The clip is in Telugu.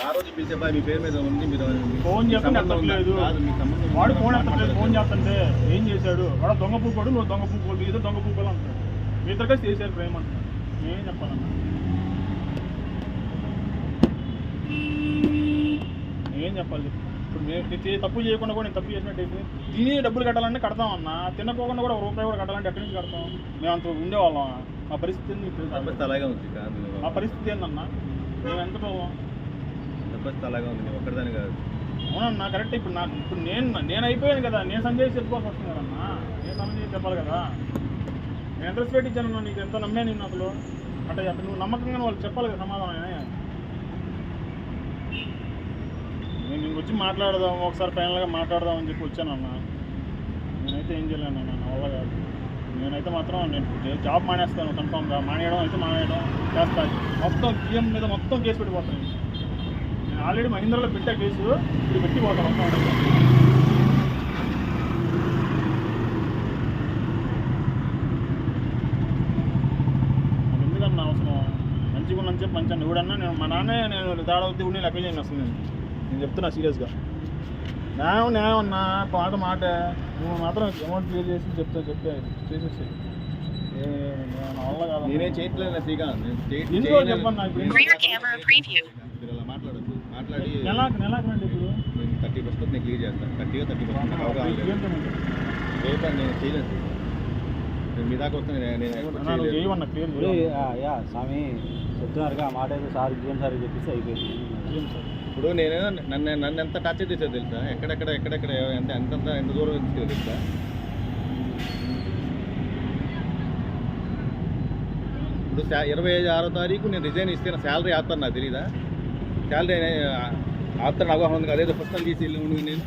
ఆ రోజు పిలిచే బాయ్ మీ పేరు మీద ఉంది, మీరు ఫోన్ చేస్తే ఎత్తట్లేదు. వాడు ఫోన్ ఎత్తట్లేదు. ఫోన్ చేస్తుంటే ఏం చేశాడు? వాడు దొంగ పూకోడు, నువ్వు దొంగ పూకోడు, ఏదో దొంగ పూకోలు అంటాడు. మీ ఇద్దరు కలిసి చేశారు ప్రేమ అంటున్నాడు. ఏం చెప్పాలన్నా? ఏం చెప్పాలి? ఇప్పుడు నేను తప్పు చేయకుండా కూడా నేను తప్పు చేసినట్టు తిని డబ్బులు కట్టాలంటే కడతామన్నా, తినకోకుండా కూడా రూపాయి కూడా కట్టాలంటే ఎక్కడి నుంచి కడతాం? మేము అంత ఉండేవాళ్ళం. మా పరిస్థితి ఏంది? అలాగే ఉంది. మా పరిస్థితి ఏందన్నా? మేము ఎంత పోవాం? అలాగే ఉంది, ఒక్కదాని కాదు. అవునన్నా కరెక్ట్. ఇప్పుడు నేను అయిపోయాను కదా, నేను సంజయ్ చెప్పుకోవాల్సి వస్తుంది కదన్నా. నేను సంజయ్ చెప్పాలి కదా. నేను ఎంత రెస్పెక్ట్ ఇచ్చానన్నా, నీకు ఎంత నమ్మాను నేను అసలు. అంటే అప్పుడు నువ్వు నమ్మకంగా వాళ్ళు చెప్పాలి కదా సమాధానం. నేను ఇంక వచ్చి మాట్లాడదాం, ఒకసారి ఫైనల్గా మాట్లాడదాం అని చెప్పి వచ్చానన్నా. నేనైతే ఏం చేయలేనన్నా, నా వల్ల కాదు. నేనైతే మాత్రం నేను జాబ్ మానేస్తాను కన్ఫామ్గా. మానేయడం చేస్తాను. మొత్తం సీఎం మీద మొత్తం కేసు పెట్టిపోతాను. నేను ఆల్రెడీ మహీంద్రాలో పెట్టా కేసు, ఇప్పుడు పెట్టిపోతాను మొత్తం. నాకు ఎందుకన్నా అవసరం? మంచిగా ఉన్నని చెప్పి మంచిగా నువ్వుడన్నా నేను మా నాన్నే నేను దాడవుద్ది ఉండి లెక్క చేయను అసలు. నేను చెప్తున్నా సీరియస్గా. న్యాయం అన్నా, మాట నువ్వు మాత్రం అమౌంట్ క్లియర్ చేసి చెప్పే చేసేసి నా వల్ల కాదు. నేనేం చేయట్లేదు శ్రీకాంత్. ఎందుకో చెప్పన్నా. ఇప్పుడు మాట్లాడద్దు, మాట్లాడి నెలకు రండి. ఇప్పుడు 30% నేను క్లియర్ చేస్తాను. 30% అవగాహన రేపు నేను చేయలేదు. మీ దాకా వస్తాను. నేను చేయమన్నా క్లియర్ స్వామి చెప్తున్నారుగా ఆ మాట అయితే సార్ జీఎం సార్ చెప్పేసి అయిపోయింది. ఇప్పుడు నేను నన్ను ఎంత టచ్ చేసేది తెలుసా? ఎక్కడెక్కడ ఎంత దూరం ఇచ్చేది తెలుసా? ఇప్పుడు 26వ తారీఖు నేను రిజైన్ ఇస్తే నా శాలరీ ఆపుతాను, నాకు తెలీదా? శాలరీ ఆపుతాను అవగాహన ఉంది కదా. అదేదో పుస్తకాలు తీసి వెళ్ళి నేను